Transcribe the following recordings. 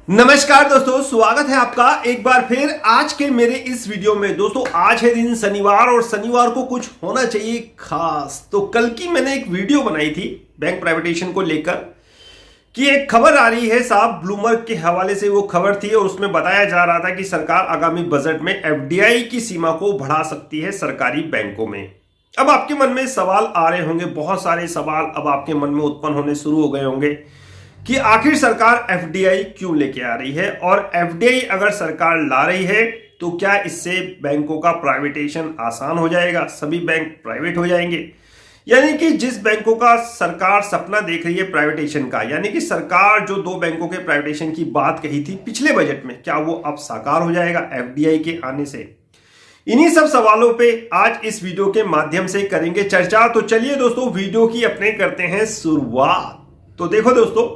नमस्कार दोस्तों, स्वागत है आपका एक बार फिर आज के मेरे इस वीडियो में। दोस्तों आज है दिन शनिवार और शनिवार को कुछ होना चाहिए खास। तो कल की मैंने एक वीडियो बनाई थी बैंक प्राइवेटेशन को लेकर कि एक खबर आ रही है साहब, ब्लूमबर्ग के हवाले से वो खबर थी और उसमें बताया जा रहा था कि सरकार आगामी बजट में एफडीआई की सीमा को बढ़ा सकती है सरकारी बैंकों में। अब आपके मन में सवाल आ रहे होंगे, बहुत सारे सवाल अब आपके मन में उत्पन्न होने शुरू हो गए होंगे कि आखिर सरकार एफडीआई क्यों लेके आ रही है, और एफडीआई अगर सरकार ला रही है तो क्या इससे बैंकों का प्राइवेटेशन आसान हो जाएगा, सभी बैंक प्राइवेट हो जाएंगे। यानी कि जिस बैंकों का सरकार सपना देख रही है प्राइवेटेशन का, यानी कि सरकार जो 2 बैंकों के प्राइवेटेशन की बात कही थी पिछले बजट में, क्या वो अब साकार हो जाएगा एफडीआई के आने से। इन्हीं सब सवालों पे आज इस वीडियो के माध्यम से करेंगे चर्चा। तो चलिए दोस्तों वीडियो की अपने करते हैं शुरुआत। तो देखो दोस्तों,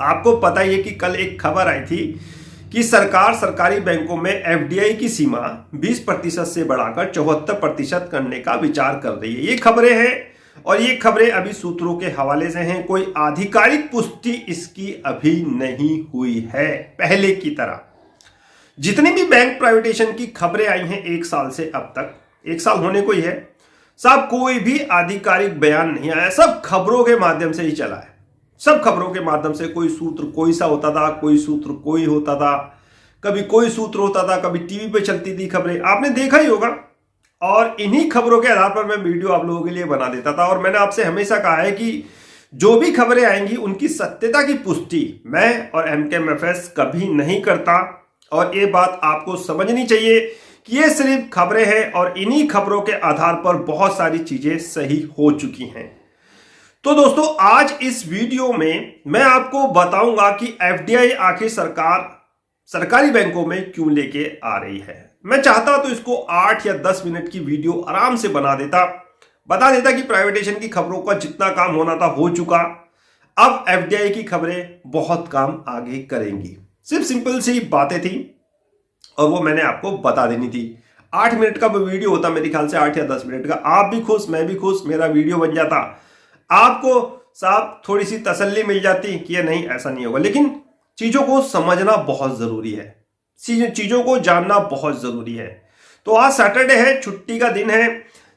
आपको पता ही है कि कल एक खबर आई थी कि सरकार सरकारी बैंकों में एफडीआई की सीमा 20% से बढ़ाकर 74% करने का विचार कर रही है। ये खबरें हैं और ये खबरें अभी सूत्रों के हवाले से हैं, कोई आधिकारिक पुष्टि इसकी अभी नहीं हुई है। पहले की तरह जितनी भी बैंक प्राइवेटेशन की खबरें आई हैं 1 साल से अब तक, 1 साल होने को ही है साहब, कोई भी आधिकारिक बयान नहीं आया, सब खबरों के माध्यम से ही चला है। सब खबरों के माध्यम से कोई सूत्र कोई सा होता था, कोई सूत्र कोई होता था, कभी कोई सूत्र होता था, कभी टीवी पे चलती थी खबरें, आपने देखा ही होगा। और इन्हीं खबरों के आधार पर मैं वीडियो आप लोगों के लिए बना देता था। और मैंने आपसे हमेशा कहा है कि जो भी खबरें आएंगी उनकी सत्यता की पुष्टि मैं और एमकेएमएफएस कभी नहीं करता। और ये बात आपको समझनी चाहिए कि ये सिर्फ खबरें हैं और इन्हीं खबरों के आधार पर बहुत सारी चीजें सही हो चुकी हैं। तो दोस्तों आज इस वीडियो में मैं आपको बताऊंगा कि एफडीआई आखिर सरकारी बैंकों में क्यों लेके आ रही है। मैं चाहता तो इसको 8 या 10 मिनट की वीडियो आराम से बता देता कि प्राइवेटेशन की खबरों का जितना काम होना था हो चुका, अब एफडीआई की खबरें बहुत काम आगे करेंगी। सिर्फ सिंपल सी बातें थी और वो मैंने आपको बता देनी थी। 8 मिनट का वीडियो होता मेरे ख्याल से, 8 या 10 मिनट का, आप भी खुश मैं भी खुश, मेरा वीडियो बन जाता, आपको साहब थोड़ी सी तसल्ली मिल जाती कि ये नहीं ऐसा नहीं होगा। लेकिन चीजों को समझना बहुत जरूरी है, चीजों को जानना बहुत जरूरी है। तो आज सैटरडे है, छुट्टी का दिन है,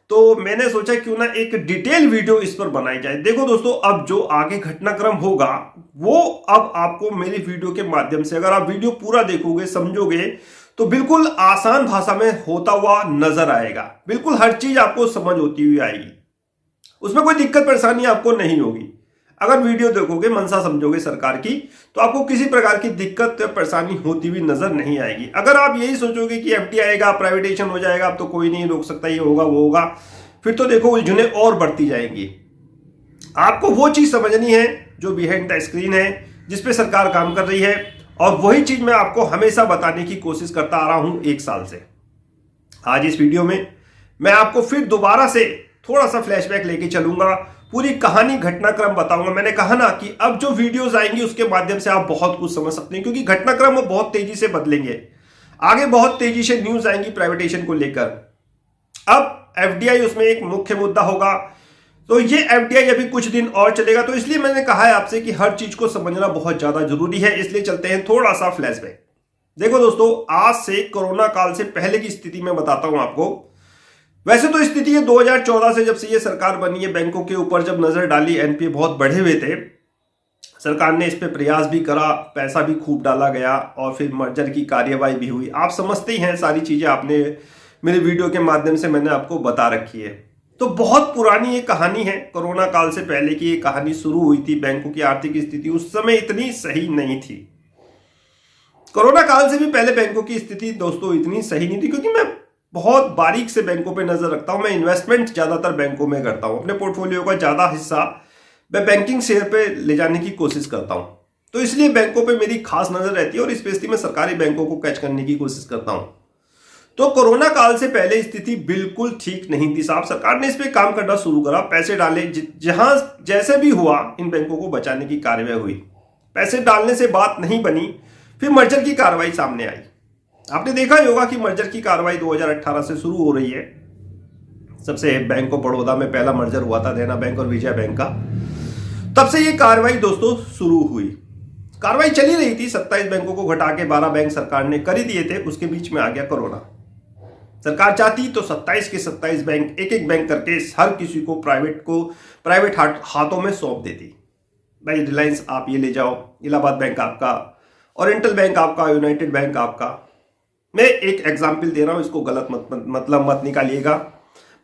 तो मैंने सोचा क्यों ना एक डिटेल वीडियो इस पर बनाई जाए। देखो दोस्तों, अब जो आगे घटनाक्रम होगा वो अब आपको मेरी वीडियो के माध्यम से, अगर आप वीडियो पूरा देखोगे समझोगे तो बिल्कुल आसान भाषा में होता हुआ नजर आएगा। बिल्कुल हर चीज आपको समझ होती हुई आएगी, उसमें कोई दिक्कत परेशानी आपको नहीं होगी। अगर वीडियो देखोगे, मनसा समझोगे सरकार की, तो आपको किसी प्रकार की दिक्कत या परेशानी होती हुई नजर नहीं आएगी। अगर आप यही सोचोगे कि एफडीआई आएगा प्राइवेटेशन हो जाएगा, अब तो कोई नहीं रोक सकता, ये होगा वो होगा, फिर तो देखो उलझने और बढ़ती जाएंगी। आपको वो चीज समझनी है जो बिहाइंड द स्क्रीन है, जिसपे सरकार काम कर रही है, और वही चीज मैं आपको हमेशा बताने की कोशिश करता आ रहा हूं 1 साल से। आज इस वीडियो में मैं आपको फिर दोबारा से थोड़ा सा फ्लैशबैक लेके चलूंगा, पूरी कहानी घटनाक्रम बताऊंगा। मैंने कहा ना कि अब जो वीडियोस आएंगी उसके माध्यम से आप बहुत कुछ समझ सकते हैं, क्योंकि घटनाक्रम वो बहुत तेजी से बदलेंगे, आगे बहुत तेजी से न्यूज आएंगी प्राइवेटेशन को लेकर। अब एफडीआई उसमें एक मुख्य मुद्दा होगा, तो ये एफडीआई अभी कुछ दिन और चलेगा। तो इसलिए मैंने कहा है आपसे कि हर चीज को समझना बहुत ज्यादा जरूरी है। इसलिए चलते हैं थोड़ा सा फ्लैशबैक। देखो दोस्तों, आज से कोरोना काल से पहले की स्थिति में बताता हूं आपको। वैसे तो स्थिति है 2014 से, जब से ये सरकार बनी है, बैंकों के ऊपर जब नजर डाली, एनपीए बहुत बढ़े हुए थे, सरकार ने इस पे प्रयास भी करा, पैसा भी खूब डाला गया और फिर मर्जर की कार्यवाही भी हुई। आप समझते ही हैं, सारी चीजें आपने मेरे वीडियो के माध्यम से मैंने आपको बता रखी है। तो बहुत पुरानी ये कहानी है, कोरोना काल से पहले की ये कहानी शुरू हुई थी। बैंकों की आर्थिक स्थिति उस समय इतनी सही नहीं थी। कोरोना काल से भी पहले बैंकों की स्थिति दोस्तों इतनी सही नहीं थी, क्योंकि मैं बहुत बारीक से बैंकों पे नजर रखता हूं। मैं इन्वेस्टमेंट ज्यादातर बैंकों में करता हूं, अपने पोर्टफोलियो का ज्यादा हिस्सा मैं बैंकिंग शेयर पे ले जाने की कोशिश करता हूं। तो इसलिए बैंकों पे मेरी खास नजर रहती है और स्पेशली मैं सरकारी बैंकों को कैच करने की कोशिश करता हूं। तो कोरोना काल से पहले स्थिति बिल्कुल ठीक नहीं थी साहब। सरकार ने इस पे काम करना शुरू करा, पैसे डाले, जहां जैसे भी हुआ इन बैंकों को बचाने की कार्रवाई हुई। पैसे डालने से बात नहीं बनी, फिर मर्जर की कार्रवाई सामने आई। आपने देखा ही होगा कि मर्जर की कार्रवाई 2018 से शुरू हो रही है। सबसे बैंक ऑफ बड़ौदा में पहला मर्जर हुआ था, देना बैंक और विजया बैंक का। तब से ये कार्रवाई दोस्तों शुरू हुई। कार्रवाई चली रही थी, 27 बैंकों को घटा के 12 बैंक सरकार ने कर ही दिए थे। उसके बीच में आ गया कोरोना। सरकार चाहती तो 27 के 27 बैंक एक एक बैंक करके हर किसी को प्राइवेट हाथों में सौंप देती। भाई रिलायंस आप ये ले जाओ, इलाहाबाद बैंक आपका, ओरिएंटल बैंक आपका, यूनाइटेड बैंक आपका। मैं एक एग्जाम्पल दे रहा हूं, इसको गलत मत निकालिएगा।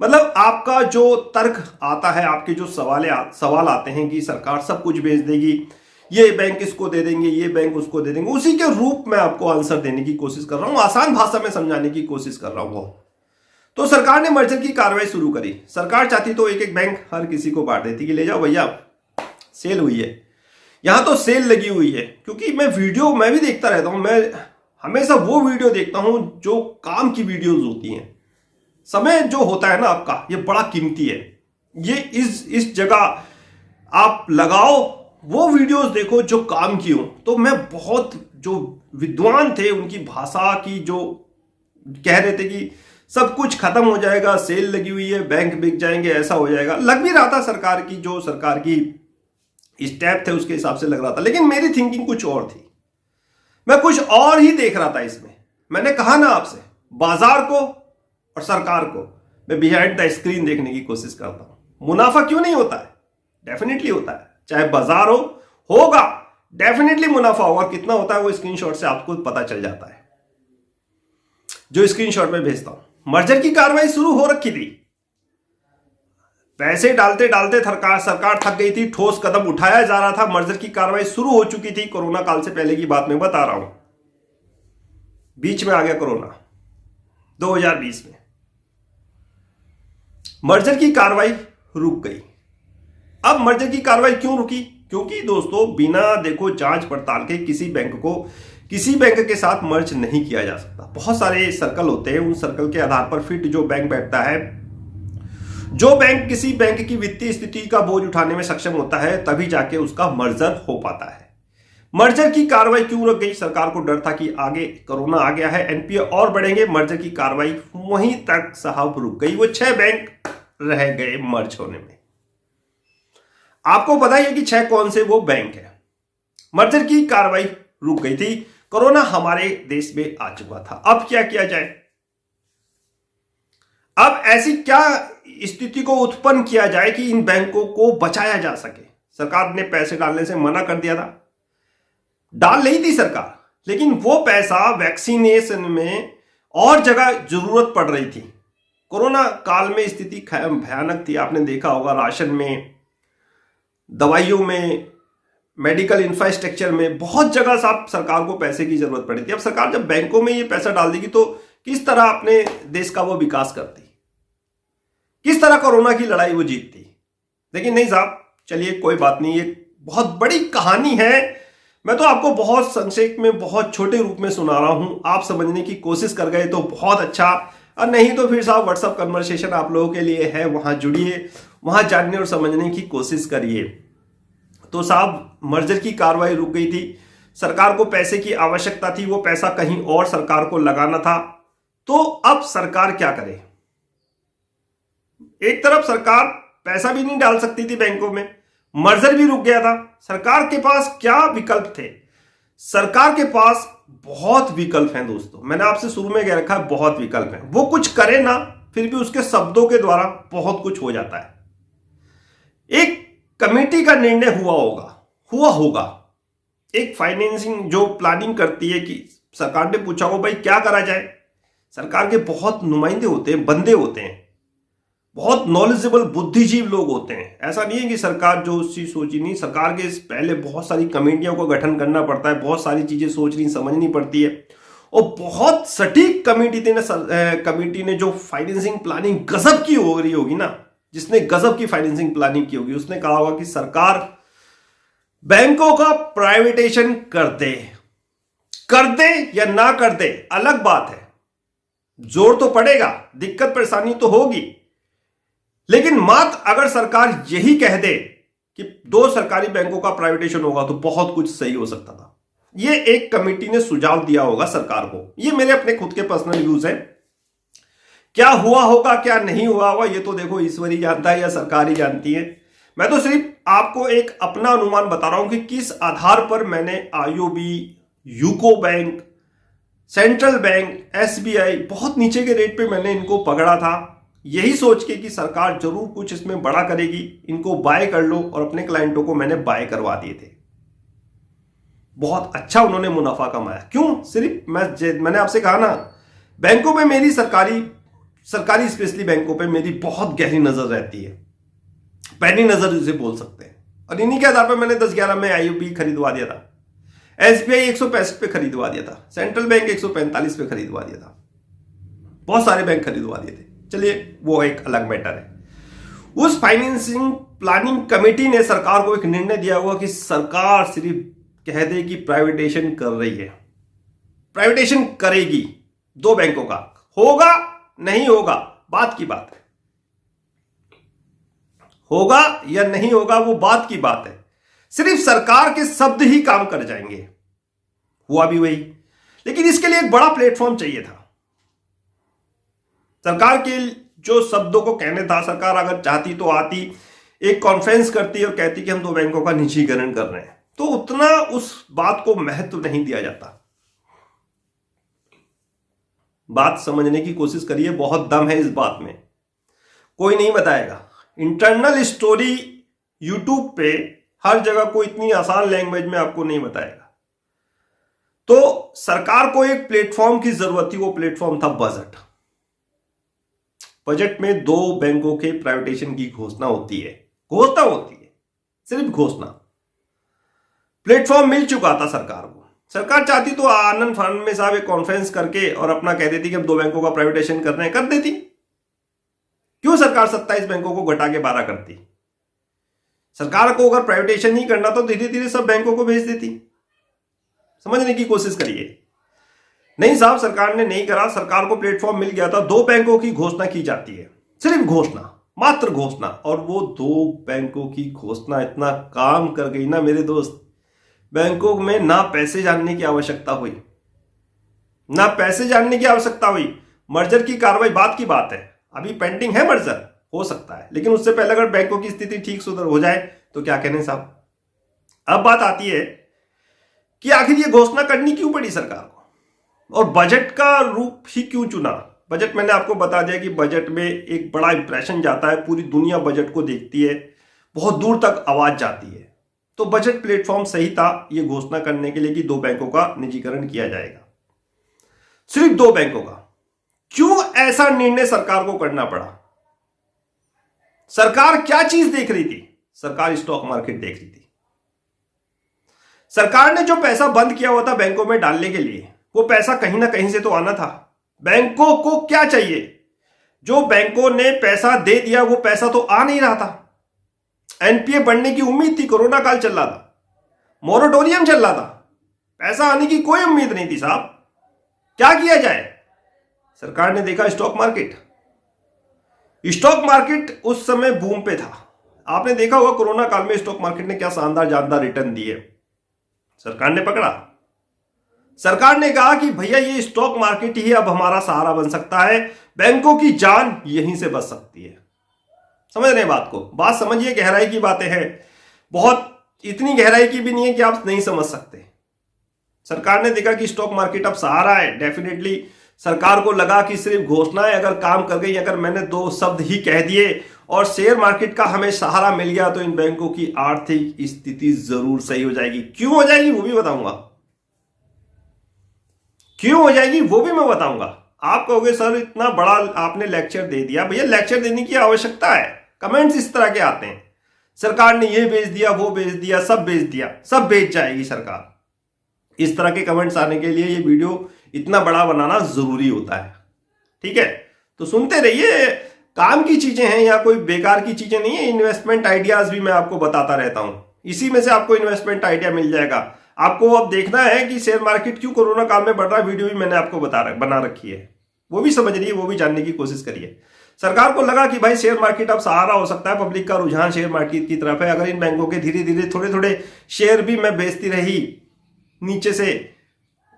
मतलब आपका जो तर्क आता है, आपके जो सवाल आते हैं कि सरकार सब कुछ बेच देगी, ये बैंक इसको दे देंगे, ये बैंक उसको दे देंगे, उसी के रूप में आपको आंसर देने की कोशिश कर रहा हूं, आसान भाषा में समझाने की कोशिश कर रहा हूं। तो सरकार ने मर्जर की कार्रवाई शुरू करी। सरकार चाहती तो एक एक बैंक हर किसी को बांट देती कि ले जाओ भैया, सेल हुई है। यहां तो सेल लगी हुई है, क्योंकि मैं भी देखता रहता हूं। मैं हमेशा वो वीडियो देखता हूं जो काम की वीडियोज होती हैं। समय जो होता है ना आपका, ये बड़ा कीमती है। ये इस जगह आप लगाओ, वो वीडियोस देखो जो काम की हो। तो मैं बहुत जो विद्वान थे उनकी भाषा की जो कह रहे थे कि सब कुछ खत्म हो जाएगा, सेल लगी हुई है, बैंक बिक जाएंगे, ऐसा हो जाएगा, लग भी रहा था। सरकार की स्टेप थे उसके हिसाब से लग रहा था, लेकिन मेरी थिंकिंग कुछ और थी। मैं कुछ और ही देख रहा था इसमें। मैंने कहा ना आपसे, बाजार को और सरकार को मैं बिहाइंड द स्क्रीन देखने की कोशिश करता हूं। मुनाफा क्यों नहीं होता है? डेफिनेटली होता है। चाहे बाजार होगा, डेफिनेटली मुनाफा होगा। कितना होता है वो स्क्रीनशॉट से आपको पता चल जाता है, जो स्क्रीनशॉट में भेजता हूं। मर्जर की कार्रवाई शुरू हो रखी थी, पैसे डालते डालते सरकार थक गई थी, ठोस कदम उठाया जा रहा था। मर्जर की कार्रवाई शुरू हो चुकी थी। कोरोना काल से पहले की बात मैं बता रहा हूं। बीच में आ गया कोरोना 2020 में। मर्जर की कार्रवाई रुक गई। अब मर्जर की कार्रवाई क्यों रुकी? क्योंकि दोस्तों बिना देखो जांच पड़ताल के किसी बैंक के साथ मर्ज नहीं किया जा सकता। बहुत सारे सर्कल होते हैं, उन सर्कल के आधार पर फिट जो बैंक बैठता है, जो बैंक किसी बैंक की वित्तीय स्थिति का बोझ उठाने में सक्षम होता है, तभी जाके उसका मर्जर हो पाता है। मर्जर की कार्रवाई क्यों रुक गई? सरकार को डर था कि आगे कोरोना आ गया है, एनपीए और बढ़ेंगे। मर्जर की कार्रवाई वहीं तक साहब रुक गई। वो 6 बैंक रह गए मर्ज होने में। आपको पता है कि 6 कौन से वो बैंक है। मर्जर की कार्रवाई रुक गई थी। कोरोना हमारे देश में आ चुका था। अब क्या किया जाए? अब ऐसी क्या स्थिति को उत्पन्न किया जाए कि इन बैंकों को बचाया जा सके? सरकार ने पैसे डालने से मना कर दिया था, डाल नहीं थी सरकार, लेकिन वो पैसा वैक्सीनेशन में और जगह जरूरत पड़ रही थी। कोरोना काल में स्थिति भयानक थी। आपने देखा होगा, राशन में, दवाइयों में, मेडिकल इंफ्रास्ट्रक्चर में, बहुत जगह साहब सरकार को पैसे की जरूरत पड़ी थी। अब सरकार जब बैंकों में ये पैसा डाल देगी तो किस तरह अपने देश का वो विकास करती, किस तरह कोरोना की लड़ाई वो जीतती? लेकिन नहीं साहब, चलिए कोई बात नहीं, ये बहुत बड़ी कहानी है। मैं तो आपको बहुत संक्षेप में, बहुत छोटे रूप में सुना रहा हूं। आप समझने की कोशिश कर गए तो बहुत अच्छा, और नहीं तो फिर साहब व्हाट्सएप कन्वर्सेशन आप लोगों के लिए है, वहां जुड़िए, वहां जानने और समझने की कोशिश करिए। तो साहब मर्जर की कार्रवाई रुक गई थी। सरकार को पैसे की आवश्यकता थी, वो पैसा कहीं और सरकार को लगाना था। तो अब सरकार क्या करे? एक तरफ सरकार पैसा भी नहीं डाल सकती थी बैंकों में, मर्जर भी रुक गया था। सरकार के पास क्या विकल्प थे? सरकार के पास बहुत विकल्प हैं दोस्तों। मैंने आपसे शुरू में कह रखा है, बहुत विकल्प हैं। वो कुछ करे ना, फिर भी उसके शब्दों के द्वारा बहुत कुछ हो जाता है। एक कमेटी का निर्णय हुआ होगा। एक फाइनेंसिंग जो प्लानिंग करती है कि सरकार ने पूछा हो भाई क्या करा जाए। सरकार के बहुत नुमाइंदे होते हैं, बंदे होते हैं, बहुत नॉलेजेबल बुद्धिजीव लोग होते हैं। ऐसा नहीं है कि सरकार जो चीज सोची नहीं, सरकार के पहले बहुत सारी कमेटियों का गठन करना पड़ता है, बहुत सारी चीजें सोचनी समझनी पड़ती है, और बहुत सटीक कमेटी ने जो फाइनेंसिंग प्लानिंग गजब की हो रही होगी ना, जिसने गजब की फाइनेंसिंग प्लानिंग की होगी, उसने कहा होगा कि सरकार बैंकों का प्राइवेटाइजेशन कर दे या ना कर दे अलग बात है। जोर तो पड़ेगा, दिक्कत परेशानी तो होगी, लेकिन मात्र अगर सरकार यही कह दे कि 2 सरकारी बैंकों का प्राइवेटाइजेशन होगा तो बहुत कुछ सही हो सकता था। ये एक कमेटी ने सुझाव दिया होगा सरकार को। ये मेरे अपने खुद के पर्सनल व्यूज है। क्या हुआ होगा, क्या नहीं हुआ होगा, ये तो देखो ईश्वर ही जानता है या सरकार ही जानती है। मैं तो सिर्फ आपको एक अपना अनुमान बता रहा हूं कि किस आधार पर मैंने IOB, UCO bank, central bank, SBI बहुत नीचे के रेट पे मैंने इनको पकड़ा था, यही सोच के कि सरकार जरूर कुछ इसमें बड़ा करेगी, इनको बाय कर लो, और अपने क्लाइंटों को मैंने बाय करवा दिए थे। बहुत अच्छा उन्होंने मुनाफा कमाया। क्यों? सिर्फ मैंने आपसे कहा ना, बैंकों में मेरी सरकारी स्पेशली बैंकों पे मेरी बहुत गहरी नजर रहती है, पैनी नजर जिसे बोल सकते हैं, और इन्हीं के आधार पर मैंने 10-11 में आईओबी खरीदवा दिया था, एसबीआई 165 पे खरीदवा दिया था, सेंट्रल बैंक 145 पे खरीदवा दिया था, बहुत सारे बैंक खरीदवा दिए थे। चलिए वो एक अलग मैटर है। उस फाइनेंसिंग प्लानिंग कमेटी ने सरकार को एक निर्णय दिया हुआ कि सरकार सिर्फ कह दे कि प्राइवेटाइजेशन कर रही है, प्राइवेटाइजेशन करेगी, 2 बैंकों का होगा नहीं होगा बात की बात है, होगा या नहीं होगा वो बात की बात है, सिर्फ सरकार के शब्द ही काम कर जाएंगे। हुआ भी वही, लेकिन इसके लिए एक बड़ा प्लेटफॉर्म चाहिए था। सरकार के जो शब्दों को कहने था, सरकार अगर चाहती तो आती, एक कॉन्फ्रेंस करती और कहती कि हम 2 बैंकों का निजीकरण कर रहे हैं, तो उतना उस बात को महत्व नहीं दिया जाता। बात समझने की कोशिश करिए, बहुत दम है इस बात में, कोई नहीं बताएगा। इंटरनल स्टोरी यूट्यूब पे हर जगह को इतनी आसान लैंग्वेज में आपको नहीं बताएगा। तो सरकार को एक प्लेटफॉर्म की जरूरत थी, वो प्लेटफॉर्म था बजट। बजट में 2 बैंकों के प्राइवेटाइजेशन की घोषणा होती है, सिर्फ घोषणा। प्लेटफॉर्म मिल चुका था सरकार को। सरकार चाहती तो आनंद फानंद में साहब एक कॉन्फ्रेंस करके और अपना कह देती कि हम 2 बैंकों का प्राइवेटाइजेशन कर रहे हैं, कर देती। क्यों सरकार 27 बैंकों को घटा के 12 करती? सरकार को अगर प्राइवेटाइजेशन नहीं करना तो धीरे धीरे सब बैंकों को भेज देती। समझने की कोशिश करिए। नहीं साहब, सरकार ने नहीं करा, सरकार को प्लेटफॉर्म मिल गया था, 2 बैंकों की घोषणा की जाती है, सिर्फ घोषणा, मात्र घोषणा। और वो 2 बैंकों की घोषणा इतना काम कर गई ना मेरे दोस्त, बैंकों में ना पैसे जानने की आवश्यकता हुई, मर्जर की कार्रवाई बात की बात है, अभी पेंडिंग है मर्जर, हो सकता है, लेकिन उससे पहले अगर बैंकों की स्थिति ठीक सुधर हो जाए तो क्या कहने साहब। अब बात आती है कि आखिर ये घोषणा करनी क्यों पड़ी सरकार को, और बजट का रूप ही क्यों चुना। बजट मैंने आपको बता दिया कि बजट में एक बड़ा इंप्रेशन जाता है, पूरी दुनिया बजट को देखती है, बहुत दूर तक आवाज जाती है। तो बजट प्लेटफॉर्म सही था ये घोषणा करने के लिए कि 2 बैंकों का निजीकरण किया जाएगा, सिर्फ 2 बैंकों का। क्यों ऐसा निर्णय सरकार को करना पड़ा? सरकार क्या चीज देख रही थी? सरकार स्टॉक मार्केट देख रही थी। सरकार ने जो पैसा बंद किया हुआ था बैंकों में डालने के लिए, वो पैसा कहीं ना कहीं से तो आना था। बैंकों को क्या चाहिए? जो बैंकों ने पैसा दे दिया वो पैसा तो आ नहीं रहा था। एनपीए बढ़ने की उम्मीद थी, कोरोना काल चल रहा था, मोरेटोरियम चल रहा था, पैसा आने की कोई उम्मीद नहीं थी साहब। क्या किया जाए? सरकार ने देखा स्टॉक मार्केट उस समय बूम पे था। आपने देखा होगा कोरोना काल में स्टॉक मार्केट ने क्या शानदार रिटर्न दिए। सरकार ने पकड़ा, सरकार ने कहा कि भैया ये स्टॉक मार्केट ही अब हमारा सहारा बन सकता है, बैंकों की जान यहीं से बच सकती है। समझ रहे हैं बात को? बात समझिए, गहराई की बातें हैं, बहुत इतनी गहराई की भी नहीं है कि आप नहीं समझ सकते। सरकार ने देखा कि स्टॉक मार्केट अब सहारा है, डेफिनेटली सरकार को लगा कि सिर्फ घोषणाएं अगर काम कर गई, अगर मैंने 2 शब्द ही कह दिए और शेयर मार्केट का हमें सहारा मिल गया तो इन बैंकों की आर्थिक स्थिति जरूर सही हो जाएगी। क्यों हो जाएगी वो भी बताऊंगा, क्यों हो जाएगी वो भी मैं बताऊंगा। आप कहोगे सर इतना बड़ा आपने लेक्चर दे दिया, भैया लेक्चर देने की आवश्यकता है। कमेंट्स इस तरह के आते हैं, सरकार ने ये बेच दिया, वो बेच दिया, सब बेच जाएगी सरकार। इस तरह के कमेंट्स आने के लिए ये वीडियो इतना बड़ा बनाना जरूरी होता है, ठीक है? तो सुनते रहिए, काम की चीजें हैं, या कोई बेकार की चीजें नहीं है। इन्वेस्टमेंट आइडियाज भी मैं आपको बताता रहता हूं, इसी में से आपको इन्वेस्टमेंट आइडिया मिल जाएगा। आपको अब देखना है कि शेयर मार्केट क्यों कोरोना काल में बढ़ रहा है, वीडियो भी मैंने आपको बना रखी है, वो भी समझिए, वो भी जानने की कोशिश करिए। सरकार को लगा कि भाई शेयर मार्केट अब सहारा हो सकता है, पब्लिक का रुझान शेयर मार्केट की तरफ है। अगर इन बैंकों के धीरे धीरे थोड़े शेयर भी मैं बेचती रही, नीचे से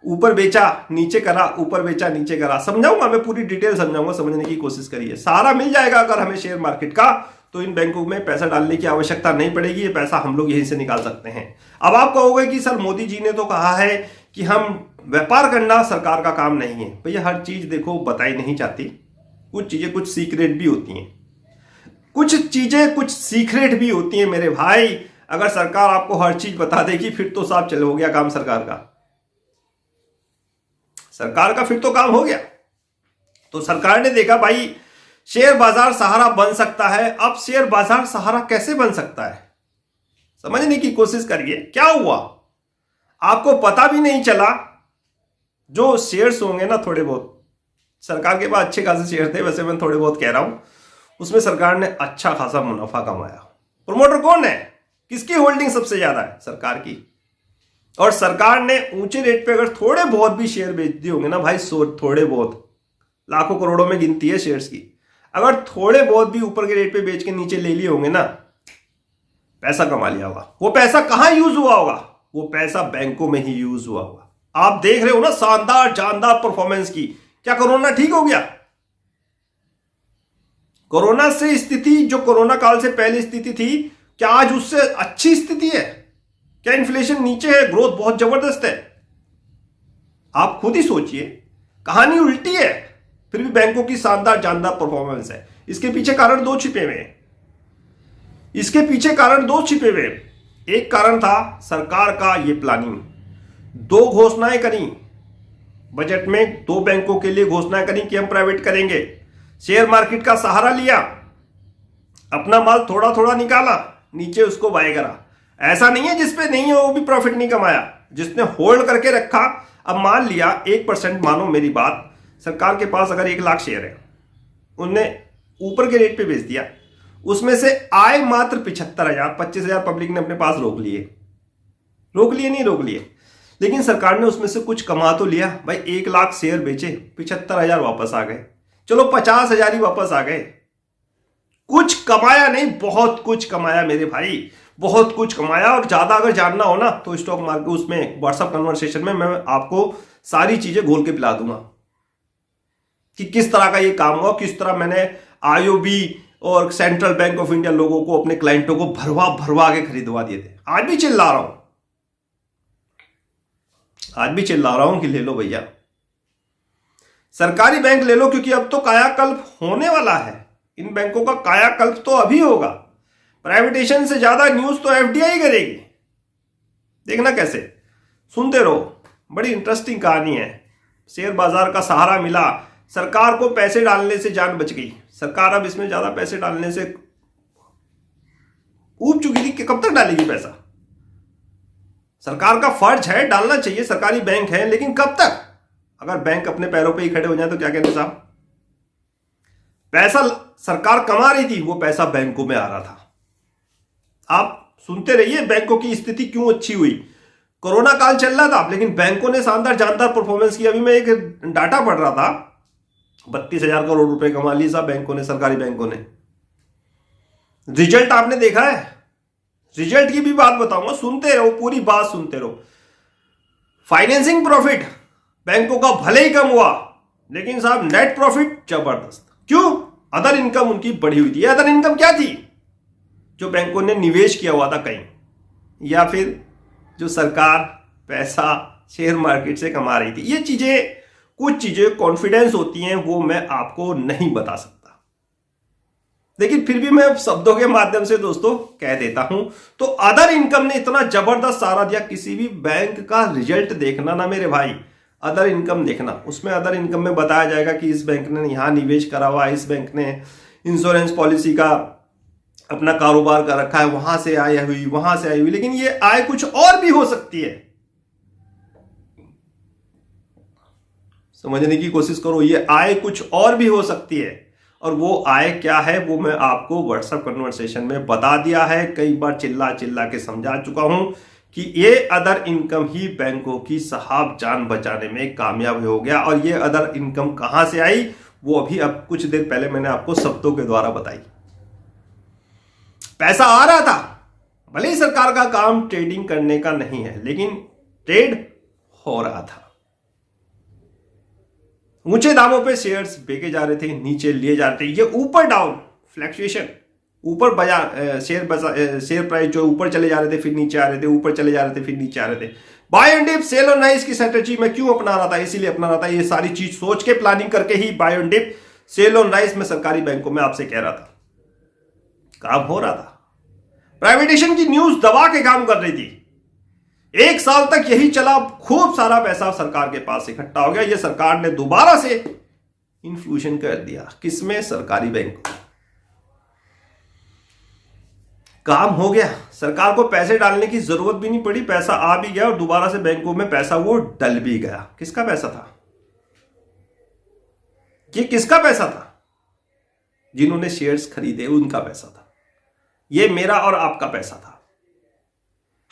ऊपर बेचा नीचे करा, ऊपर बेचा नीचे करा, समझाऊंगा मैं, पूरी डिटेल समझाऊंगा, समझने की कोशिश करिए। सहारा मिल जाएगा अगर हमें शेयर मार्केट का, तो इन बैंकों में पैसा डालने की आवश्यकता नहीं पड़ेगी, ये पैसा हम लोग यहीं से निकाल सकते हैं। अब आप कहोगे कि सर मोदी जी ने तो कहा है कि हम व्यापार करना सरकार का काम नहीं है। भैया हर चीज देखो बताई नहीं जाती, कुछ चीजें कुछ सीक्रेट भी होती हैं, कुछ चीजें कुछ सीक्रेट भी होती हैं मेरे भाई। अगर सरकार आपको हर चीज बता देगी फिर तो साहब चलो हो गया काम सरकार का, फिर तो काम हो गया। तो सरकार ने देखा भाई शेयर बाजार सहारा बन सकता है। अब शेयर बाजार सहारा कैसे बन सकता है समझने की कोशिश करिए। क्या हुआ आपको पता भी नहीं चला। जो शेयर्स होंगे ना, थोड़े बहुत सरकार के पास अच्छे खासे शेयर थे, वैसे मैं थोड़े बहुत कह रहा हूं, उसमें सरकार ने अच्छा खासा मुनाफा कमाया। प्रोमोटर कौन है, किसकी होल्डिंग सबसे ज्यादा है, सरकार की। और सरकार ने ऊंचे रेट पे अगर थोड़े बहुत भी शेयर बेच दिए होंगे ना भाई, थोड़े बहुत लाखों करोड़ों में गिनती है शेयर्स की, अगर थोड़े बहुत भी ऊपर के रेट पे बेच के नीचे ले लिए होंगे ना, पैसा कमा लिया होगा। वो पैसा कहां यूज हुआ होगा, वो पैसा बैंकों में ही यूज हुआ होगा। आप देख रहे हो ना शानदार जानदार परफॉर्मेंस की। क्या कोरोना ठीक हो गया? कोरोना से स्थिति, जो कोरोना काल से पहले स्थिति थी, क्या आज उससे अच्छी स्थिति है? क्या इन्फ्लेशन नीचे है? ग्रोथ बहुत जबरदस्त है। आप खुद ही सोचिए, कहानी उल्टी है, फिर भी बैंकों की शानदार जानदार परफॉर्मेंस है। इसके पीछे कारण दो छिपे हुए हैं। एक कारण था सरकार का ये प्लानिंग, दो घोषणाएं करी बजट में, दो बैंकों के लिए घोषणाएं करी कि हम प्राइवेट करेंगे। शेयर मार्केट का सहारा लिया, अपना माल थोड़ा थोड़ा निकाला, नीचे उसको बाय करा। ऐसा नहीं है जिसपे नहीं है वो भी प्रॉफिट नहीं कमाया, जिसने होल्ड करके रखा। अब मान लिया 1%, मानो मेरी बात, सरकार के पास अगर 1 लाख शेयर है, उनने ऊपर के रेट पे बेच दिया, उसमें से आए मात्र 75,000, 25,000 पब्लिक ने अपने पास रोक लिए, लेकिन सरकार ने उसमें से कुछ कमा तो लिया भाई। 1 लाख शेयर बेचे, 75,000 वापस आ गए, चलो 50,000 ही वापस आ गए। कुछ कमाया नहीं, बहुत कुछ कमाया मेरे भाई, बहुत कुछ कमाया। और ज्यादा अगर जानना हो ना तो स्टॉक मार्केट उसमें व्हाट्सएप कन्वर्सेशन में मैं आपको सारी चीजें घोल के पिला दूंगा कि किस तरह का ये काम हुआ, किस तरह मैंने आईओबी और सेंट्रल बैंक ऑफ इंडिया लोगों को, अपने क्लाइंटों को भरवा के खरीदवा दिए थे। आज भी चिल्ला रहा हूं कि ले लो भैया, सरकारी बैंक ले लो, क्योंकि अब तो कायाकल्प होने वाला है। इन बैंकों का कायाकल्प तो अभी होगा। प्राइवेटेशन से ज्यादा न्यूज तो एफडीआई करेगी, देखना कैसे। सुनते रहो, बड़ी इंटरेस्टिंग कहानी है। शेयर बाजार का सहारा मिला, सरकार को पैसे डालने से जान बच गई। सरकार अब इसमें ज्यादा पैसे डालने से ऊब चुकी थी कि कब तक डालेगी पैसा। सरकार का फर्ज है, डालना चाहिए, सरकारी बैंक है, लेकिन कब तक? अगर बैंक अपने पैरों पे ही खड़े हो जाए तो क्या कहते साहब। पैसा सरकार कमा रही थी, वो पैसा बैंकों में आ रहा था। आप सुनते रहिए बैंकों की स्थिति क्यों अच्छी हुई। कोरोना काल चल रहा था, लेकिन बैंकों ने शानदार जानदार परफॉर्मेंस की। अभी मैं एक डाटा पढ़ रहा था, 32,000 करोड़ रुपए कमा लिए साहब बैंकों ने, सरकारी बैंकों ने। रिजल्ट आपने देखा है? रिजल्ट की भी बात बताऊंगा, सुनते रहो, पूरी बात सुनते रहो। फाइनेंसिंग प्रॉफिट बैंकों का भले ही कम हुआ, लेकिन साहब नेट प्रॉफिट जबरदस्त। क्यों? अदर इनकम उनकी बढ़ी हुई थी। अदर इनकम क्या थी? जो बैंकों ने निवेश किया हुआ था कहीं, या फिर जो सरकार पैसा शेयर मार्केट से कमा रही थी। ये चीजें, कुछ चीजें कॉन्फिडेंस होती हैं, वो मैं आपको नहीं बता सकता, लेकिन फिर भी मैं शब्दों के माध्यम से दोस्तों कह देता हूं। तो अदर इनकम ने इतना जबरदस्त सहारा दिया। किसी भी बैंक का रिजल्ट देखना ना मेरे भाई, अदर इनकम देखना। उसमें अदर इनकम में बताया जाएगा कि इस बैंक ने यहां निवेश करा हुआ, इस बैंक ने इंश्योरेंस पॉलिसी का अपना कारोबार कर रखा है, वहां से आय हुई, वहां से आई हुई। लेकिन ये आय कुछ और भी हो सकती है, समझने की कोशिश करो। ये आय कुछ और भी हो सकती है, और वो आय क्या है वो मैं आपको व्हाट्सएप कन्वर्सेशन में बता दिया है। कई बार चिल्ला चिल्ला के समझा चुका हूं कि ये अदर इनकम ही बैंकों की साहब जान बचाने में कामयाब हो गया। और ये अदर इनकम कहां से आई, वो अभी अब कुछ देर पहले मैंने आपको शब्दों के द्वारा बताई। पैसा आ रहा था, भले ही सरकार का काम ट्रेडिंग करने का नहीं है, लेकिन ट्रेड हो रहा था। ऊंचे दामों पे शेयर्स बेचे जा रहे थे, नीचे लिए जा रहे थे। ये ऊपर डाउन फ्लैक्चुएशन ऊपर बाजार शेयर प्राइस जो ऊपर चले जा रहे थे फिर नीचे आ रहे थे, ऊपर चले जा रहे थे फिर नीचे आ रहे थे। Buy and dip, sell on rise की स्ट्रेटेजी मैं क्यों अपना रहा था, इसीलिए अपना रहा था, ये सारी चीज सोच के प्लानिंग करके ही buy and dip, sell on rise में सरकारी बैंकों में आपसे कह रहा था काम हो रहा था। प्राइवेटेशन की न्यूज दबा के काम कर रही थी। 1 साल तक यही चला, खूब सारा पैसा सरकार के पास इकट्ठा हो गया। ये सरकार ने दोबारा से इन्फ्यूजन कर दिया, किसमें, सरकारी बैंक। काम हो गया, सरकार को पैसे डालने की जरूरत भी नहीं पड़ी, पैसा आ भी गया और दोबारा से बैंकों में पैसा वो डल भी गया। किसका पैसा था ये, किसका पैसा था? जिन्होंने शेयर्स खरीदे उनका पैसा था। ये मेरा और आपका पैसा था।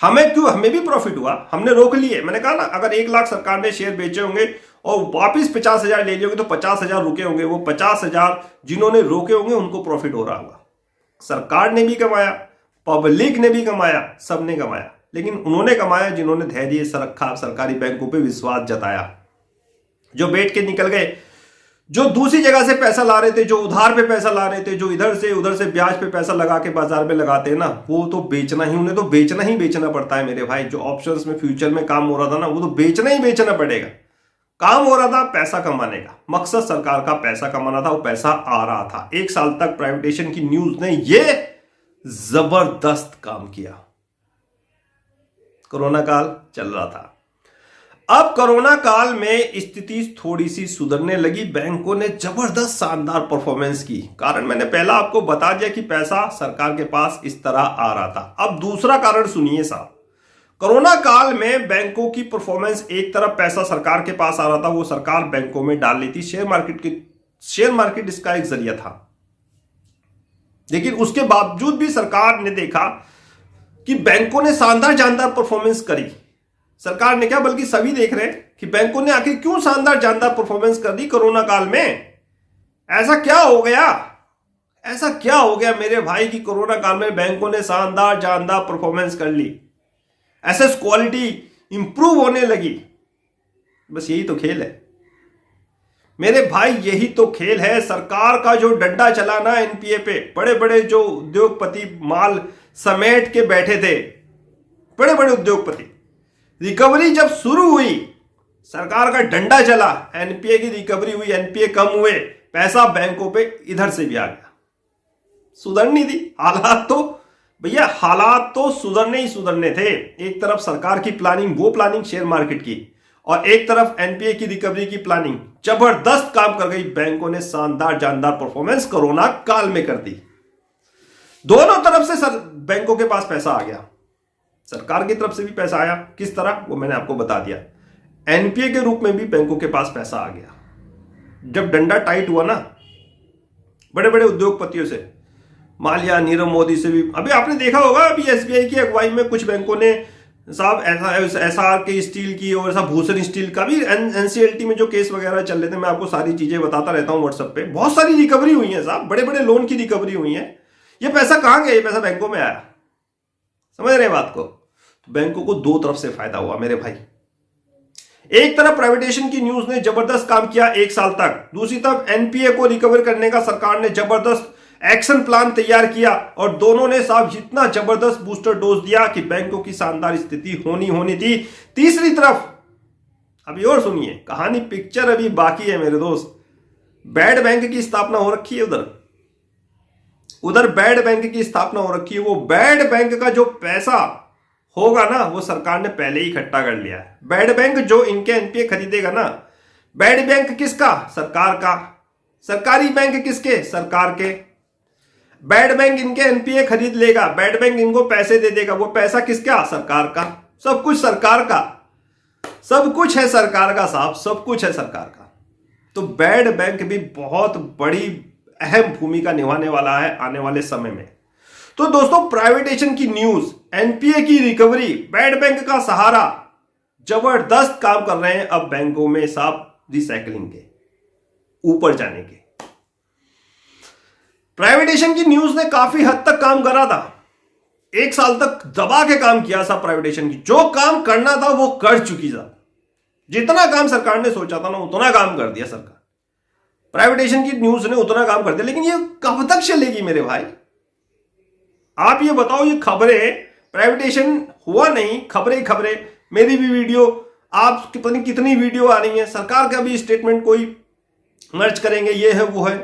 हमें भी प्रॉफिट हुआ, हमने रोक लिए। मैंने कहा ना, अगर 1 लाख सरकार ने शेयर बेचे होंगे और वापिस 50,000 ले लिए होंगे तो 50,000 रुके होंगे। वो 50,000 जिन्होंने रोके होंगे उनको प्रॉफिट हो रहा होगा। सरकार ने भी कमाया, पब्लिक ने भी कमाया, सबने कमाया। लेकिन उन्होंने कमाया जिन्होंने धैर्य से रखा, सरकारी बैंकों पे विश्वास जताया। जो बैठ के निकल गए, जो दूसरी जगह से पैसा ला रहे थे, जो उधार पे पैसा ला रहे थे, जो इधर से उधर से ब्याज पे पैसा लगा के बाजार में लगाते हैं ना, वो तो बेचना ही, उन्हें तो बेचना ही बेचना पड़ता है मेरे भाई। जो ऑप्शंस में फ्यूचर में काम हो रहा था ना, वो तो बेचना ही बेचना पड़ेगा। काम हो रहा था पैसा कमाने का, मकसद सरकार का पैसा कमाना था, वो पैसा आ रहा था। 1 साल तक प्राइवेटेशन की न्यूज ने ये जबरदस्त काम किया। कोरोना काल चल रहा था। अब कोरोना काल में स्थिति थोड़ी सी सुधरने लगी, बैंकों ने जबरदस्त शानदार परफॉर्मेंस की। कारण मैंने पहला आपको बता दिया कि पैसा सरकार के पास इस तरह आ रहा था। अब दूसरा कारण सुनिए साहब, कोरोना काल में बैंकों की परफॉर्मेंस, एक तरफ पैसा सरकार के पास आ रहा था, वो सरकार बैंकों में डाल ली थी। शेयर मार्केट इसका एक जरिया था। लेकिन उसके बावजूद भी सरकार ने देखा कि बैंकों ने शानदार परफॉर्मेंस करी। सरकार ने क्या, बल्कि सभी देख रहे हैं कि बैंकों ने आखिर क्यों शानदार परफॉर्मेंस कर दी कोरोना काल में। ऐसा क्या हो गया मेरे भाई कि कोरोना काल में बैंकों ने शानदार परफॉर्मेंस कर ली, एसेट क्वालिटी इंप्रूव होने लगी। बस यही तो खेल है मेरे भाई, यही तो खेल है। सरकार का जो डंडा चला ना एनपीए पे, बड़े बड़े जो उद्योगपति माल समेट के बैठे थे, बड़े बड़े उद्योगपति, रिकवरी जब शुरू हुई, सरकार का डंडा चला, एनपीए की रिकवरी हुई, एनपीए कम हुए, पैसा बैंकों पे इधर से भी आ गया। सुधरनी थी हालात तो भैया, हालात तो सुधरने ही सुधरने थे। एक तरफ सरकार की प्लानिंग, वो प्लानिंग शेयर मार्केट की, और एक तरफ एनपीए की रिकवरी की प्लानिंग, जबरदस्त काम कर गई। बैंकों ने शानदार परफॉर्मेंस कोरोना काल में कर दी। दोनों तरफ से बैंकों के पास पैसा आ गया। सरकार की तरफ से भी पैसा आया, किस तरह वो मैंने आपको बता दिया। एनपीए के रूप में भी बैंकों के पास पैसा आ गया। जब डंडा टाइट हुआ ना बड़े बड़े उद्योगपतियों से, माल्या, नीरव मोदी से भी, अभी आपने देखा होगा, अभी एसबीआई की अगुवाई में कुछ बैंकों ने साहब एसआर के स्टील की और ऐसा भूषण स्टील का भी, एनसीएलटी में जो केस वगैरह चल रहे थे, मैं आपको सारी चीजें बताता रहता हूं व्हाट्सएप पे, बहुत सारी रिकवरी हुई है साहब, बड़े बड़े लोन की रिकवरी हुई है। ये पैसा कहां गया? ये पैसा बैंकों में आया। समझ रहे बात को? तो बैंकों को दो तरफ से फायदा हुआ मेरे भाई। एक तरफ प्राइवेटेशन की न्यूज ने जबरदस्त काम किया 1 साल तक, दूसरी तरफ एनपीए को रिकवर करने का सरकार ने जबरदस्त एक्शन प्लान तैयार किया, और दोनों ने साहब इतना जबरदस्त बूस्टर डोज दिया कि बैंकों की शानदार स्थिति होनी थी। तीसरी तरफ अभी और सुनिए, कहानी पिक्चर अभी बाकी है मेरे दोस्त। बैड बैंक की स्थापना हो रखी है, उधर बैड बैंक की स्थापना हो रखी है। वो बैड बैंक का जो पैसा होगा ना, वो सरकार ने पहले ही इकट्ठा कर लिया है। बैड बैंक जो इनके एनपीए खरीदेगा ना, बैड बैंक किसका? सरकार का। सरकारी बैंक किसके? सरकार के। बैड बैंक इनके एनपीए खरीद लेगा, बैड बैंक इनको पैसे दे देगा, वो पैसा किसका? सरकार का। सब कुछ सरकार का, सब कुछ है सरकार का साहब, सब कुछ है सरकार का। तो बैड बैंक भी बहुत बड़ी अहम भूमिका निभाने वाला है आने वाले समय में। तो दोस्तों, प्राइवेटेशन की न्यूज, एनपीए की रिकवरी, बैड बैंक का सहारा, जबरदस्त काम कर रहे हैं अब बैंकों में साहब, रिसाइकलिंग के ऊपर जाने के। प्राइवेटेशन की न्यूज ने काफी हद तक काम करा था, 1 साल तक दबा के काम किया था प्राइवेटेशन की। जो काम करना था वो कर चुकी था, जितना काम सरकार ने सोचा था ना उतना काम कर दिया सरकार। प्राइवेटेशन की न्यूज ने उतना काम कर दिया, लेकिन ये कब तक चलेगी मेरे भाई? आप ये बताओ, ये खबरें प्राइवेटेशन हुआ नहीं, खबरें खबरें, मेरी भी वीडियो, आप पता नहीं कितनी वीडियो आ रही है, सरकार का भी स्टेटमेंट कोई मर्ज करेंगे, ये है वो है,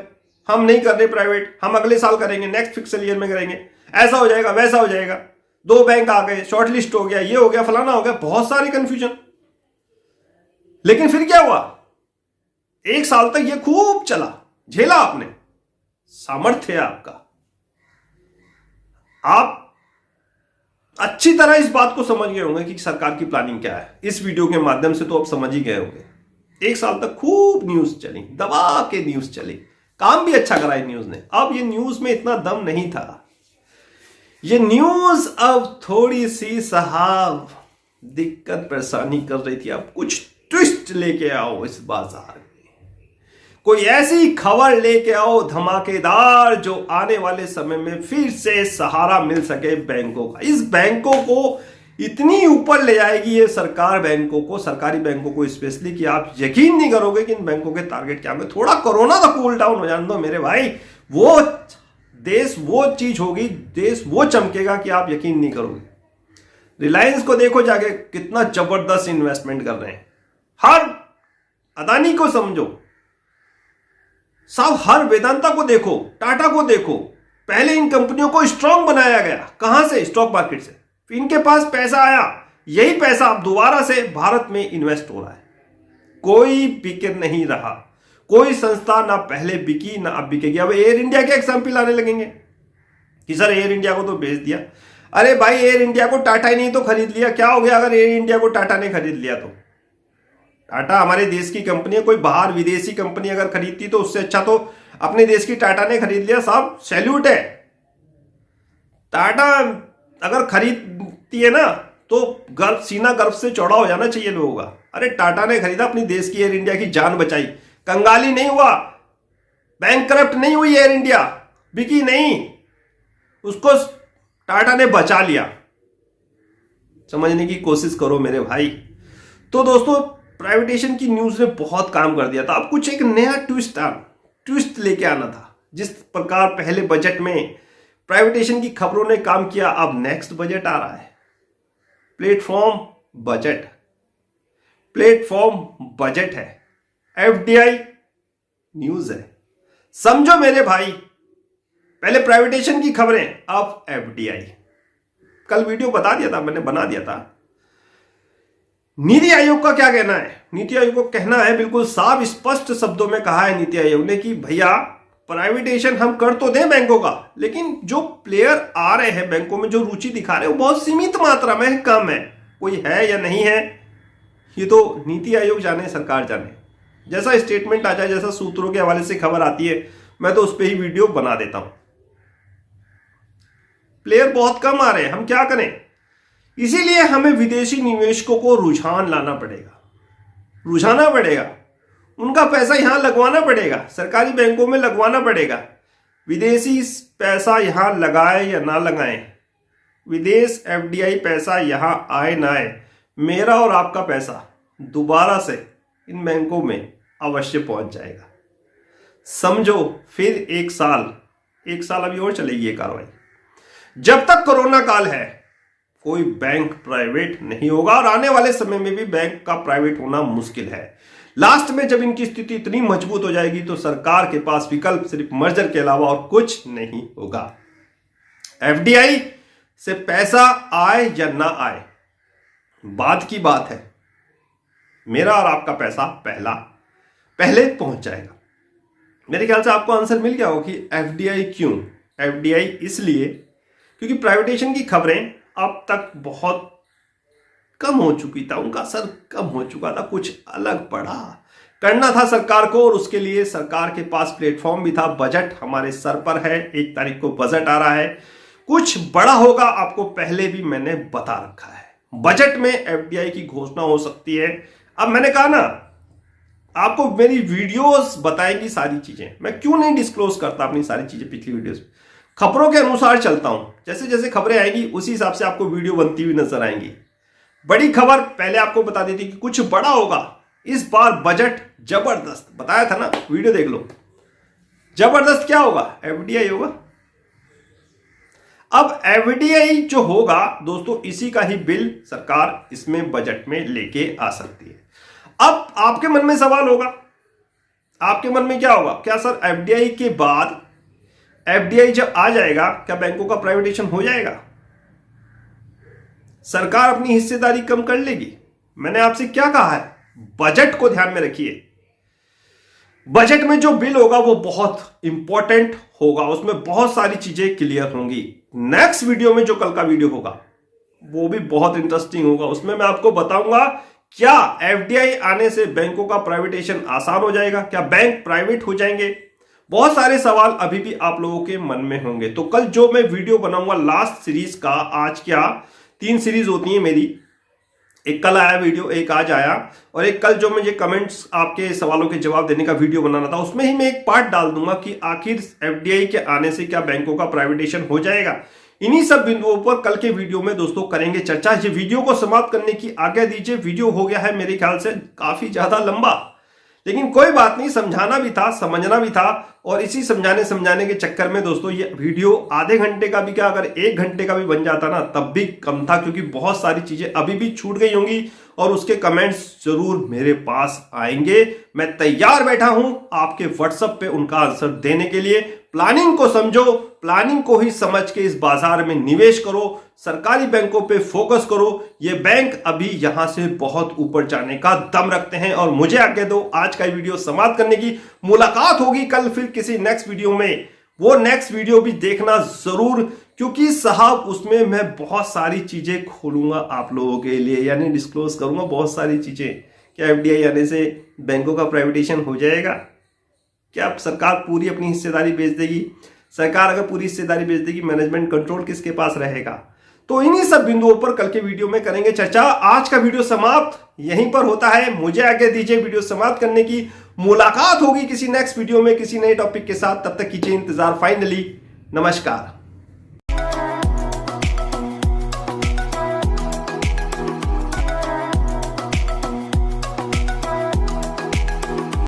हम नहीं कर रहे प्राइवेट, हम अगले साल करेंगे, नेक्स्ट फिक्सल ईयर में करेंगे, ऐसा हो जाएगा वैसा हो जाएगा, 2 बैंक आ गए, शॉर्टलिस्ट हो गया, ये हो गया, फलाना हो गया, बहुत सारी कंफ्यूजन। लेकिन फिर क्या हुआ, 1 साल तक ये खूब चला, झेला आपने, सामर्थ्य है आपका, आप अच्छी तरह इस बात को समझ गए होंगे कि सरकार की प्लानिंग क्या है। इस वीडियो के माध्यम से तो आप समझ ही गए होंगे। 1 साल तक खूब न्यूज चली, दबा के न्यूज चली, काम भी अच्छा करा है न्यूज ने। अब ये न्यूज में इतना दम नहीं था, ये न्यूज अब थोड़ी सी साहब दिक्कत परेशानी कर रही थी। अब कुछ ट्विस्ट लेके आओ इस बाजार में, कोई ऐसी खबर लेके आओ धमाकेदार जो आने वाले समय में फिर से सहारा मिल सके बैंकों का। इस बैंकों को इतनी ऊपर ले जाएगी ये सरकार बैंकों को, सरकारी बैंकों को स्पेशली, कि आप यकीन नहीं करोगे कि इन बैंकों के टारगेट क्या होंगे। थोड़ा कोरोना का कूल डाउन हो जाने दो मेरे भाई, वो देश वो चीज होगी, देश वो चमकेगा कि आप यकीन नहीं करोगे। रिलायंस को देखो जाके, कितना जबरदस्त इन्वेस्टमेंट कर रहे हैं। हर अदानी को समझो साहब, हर वेदांता को देखो, टाटा को देखो, पहले इन कंपनियों को स्ट्रांग बनाया गया। कहां से? स्टॉक मार्केट से। इनके पास पैसा आया, यही पैसा अब दोबारा से भारत में इन्वेस्ट हो रहा है। कोई बिक नहीं रहा, कोई संस्था ना पहले बिकी ना अब बिकेगी। अब एयर इंडिया के एग्जाम्पल आने लगेंगे कि सर एयर इंडिया को तो बेच दिया। अरे भाई, एयर इंडिया को टाटा ही नहीं तो खरीद लिया, क्या हो गया अगर एयर इंडिया को टाटा ने खरीद लिया तो? टाटा हमारे देश की कंपनी है, कोई बाहर विदेशी कंपनी अगर खरीदती तो उससे अच्छा तो अपने देश की टाटा ने खरीद लिया। साहब सैल्यूट है। टाटा अगर खरीदती है ना तो गर्व, सीना गर्व से चौड़ा हो जाना चाहिए लोगों का। अरे टाटा ने खरीदा, अपनी देश की एयर इंडिया की जान बचाई, कंगाली नहीं हुआ, बैंकक्रप्ट नहीं हुई एयर इंडिया, बिकी नहीं, उसको टाटा ने बचा लिया। समझने की कोशिश करो मेरे भाई। तो दोस्तों, प्राइवेटेशन की न्यूज ने बहुत काम कर दिया था। अब कुछ एक नया ट्विस्ट लेके आना था। जिस प्रकार पहले बजट में प्राइवेटेशन की खबरों ने काम किया, अब नेक्स्ट बजट आ रहा है, प्लेटफॉर्म बजट है, एफडीआई न्यूज है। समझो मेरे भाई, पहले प्राइवेटेशन की खबरें, अब एफडीआई। कल वीडियो मैंने बना दिया था। नीति आयोग का क्या कहना है? नीति आयोग को कहना है, बिल्कुल साफ स्पष्ट शब्दों में कहा है नीति आयोग ने कि भैया प्राइवेटेशन हम कर तो दें बैंकों का, लेकिन जो प्लेयर आ रहे हैं बैंकों में, जो रुचि दिखा रहे हैं, वो बहुत सीमित मात्रा में है, कम है। कोई है या नहीं है ये तो नीति आयोग जाने, सरकार जाने। जैसा स्टेटमेंट आ जाए, जैसा सूत्रों के हवाले से खबर आती है, मैं तो उस पर ही वीडियो बना देता हूं। प्लेयर बहुत कम आ रहे हैं, हम क्या करें? इसीलिए हमें विदेशी निवेशकों को रुझाना पड़ेगा, उनका पैसा यहां लगवाना पड़ेगा, सरकारी बैंकों में लगवाना पड़ेगा। विदेशी पैसा यहां लगाए या ना लगाए, विदेश एफडीआई पैसा यहां आए ना आए, मेरा और आपका पैसा दोबारा से इन बैंकों में अवश्य पहुंच जाएगा। समझो, फिर 1 साल अभी और चलेगी ये कार्रवाई। जब तक कोरोना काल है, कोई बैंक प्राइवेट नहीं होगा, और आने वाले समय में भी बैंक का प्राइवेट होना मुश्किल है। लास्ट में जब इनकी स्थिति इतनी मजबूत हो जाएगी तो सरकार के पास विकल्प सिर्फ मर्जर के अलावा और कुछ नहीं होगा। एफडीआई से पैसा आए या ना आए, बात की बात है, मेरा और आपका पैसा पहले पहुंच जाएगा। मेरे ख्याल से आपको आंसर मिल गया हो कि एफडीआई क्यों। एफडीआई इसलिए क्योंकि प्राइवेटेशन की खबरें अब तक बहुत कम हो चुकी था, उनका असर कम हो चुका था, कुछ अलग पड़ा करना था सरकार को, और उसके लिए सरकार के पास प्लेटफॉर्म भी था। बजट हमारे सर पर है, 1 तारीख को बजट आ रहा है, कुछ बड़ा होगा, आपको पहले भी मैंने बता रखा है। बजट में एफडीआई की घोषणा हो सकती है। अब मैंने कहा ना, आपको मेरी वीडियोस बताएंगी सारी चीजें, मैं क्यों नहीं डिस्क्लोज करता अपनी सारी चीजें पिछली वीडियोस में, खबरों के अनुसार चलता हूं, जैसे जैसे खबरें आएंगी उसी हिसाब से आपको वीडियो बनती हुई नजर आएंगी। बड़ी खबर पहले आपको बता दी थी कि कुछ बड़ा होगा, इस बार बजट जबरदस्त बताया था ना, वीडियो देख लो। जबरदस्त क्या होगा? एफडीआई होगा। अब एफडीआई जो होगा दोस्तों, इसी का ही बिल सरकार इसमें बजट में लेके आ सकती है। अब आपके मन में सवाल होगा, आपके मन में क्या होगा, क्या सर एफडीआई के बाद एफडीआई जब आ जाएगा क्या बैंकों का प्राइवेटाइजेशन हो जाएगा, सरकार अपनी हिस्सेदारी कम कर लेगी? मैंने आपसे क्या कहा है, बजट को ध्यान में रखिए। बजट में जो बिल होगा वो बहुत इंपॉर्टेंट होगा, उसमें बहुत सारी चीजें क्लियर होंगी। नेक्स्ट वीडियो में जो कल का वीडियो होगा वो भी बहुत इंटरेस्टिंग होगा, उसमें मैं आपको बताऊंगा क्या एफडीआई आने से बैंकों का प्राइवेटाइजेशन आसान हो जाएगा, क्या बैंक प्राइवेट हो जाएंगे। बहुत सारे सवाल अभी भी आप लोगों के मन में होंगे। तो कल जो मैं वीडियो बनाऊंगा लास्ट सीरीज का, आज क्या 3 सीरीज होती है मेरी, एक कल आया वीडियो, एक आज आया, और एक कल जो मुझे कमेंट्स आपके सवालों के जवाब देने का वीडियो बनाना था, उसमें ही मैं एक पार्ट डाल दूंगा कि आखिर एफडीआई के आने से क्या बैंकों का प्राइवेटाइजेशन हो जाएगा। इन्हीं सब बिंदुओं पर कल के वीडियो में दोस्तों करेंगे चर्चा। ये वीडियो को समाप्त करने की आज्ञा दीजिए, वीडियो हो गया है मेरे ख्याल से काफी ज्यादा लंबा, लेकिन कोई बात नहीं, समझाना भी था, समझना भी था, और इसी समझाने के चक्कर में दोस्तों ये वीडियो आधे घंटे का भी क्या, अगर 1 घंटे का भी बन जाता ना तब भी कम था, क्योंकि बहुत सारी चीजें अभी भी छूट गई होंगी और उसके कमेंट्स जरूर मेरे पास आएंगे। मैं तैयार बैठा हूं आपके व्हाट्सएप पे उनका आंसर देने के लिए। प्लानिंग को समझो, प्लानिंग को ही समझ के इस बाजार में निवेश करो, सरकारी बैंकों पे फोकस करो। ये बैंक अभी यहां से बहुत ऊपर जाने का दम रखते हैं। और मुझे आज्ञा दो आज का वीडियो समाप्त करने की। मुलाकात होगी कल फिर किसी नेक्स्ट वीडियो में, वो नेक्स्ट वीडियो भी देखना जरूर, क्योंकि साहब उसमें मैं बहुत सारी चीजें खोलूंगा आप लोगों के लिए, यानी डिस्क्लोज करूंगा बहुत सारी चीजें। क्या एफडीआई आने से बैंकों का प्राइवेटाइजेशन हो जाएगा, क्या सरकार पूरी अपनी हिस्सेदारी बेच देगी, सरकार अगर पूरी हिस्सेदारी बेच देगी मैनेजमेंट कंट्रोल किसके पास रहेगा। तो इन्हीं सब बिंदुओं पर कल के वीडियो में करेंगे चर्चा। आज का वीडियो समाप्त यहीं पर होता है, मुझे आगे दीजिए वीडियो समाप्त करने की। मुलाकात होगी किसी नेक्स्ट वीडियो में किसी नए टॉपिक के साथ, तब तक कीजिए इंतजार। फाइनली नमस्कार।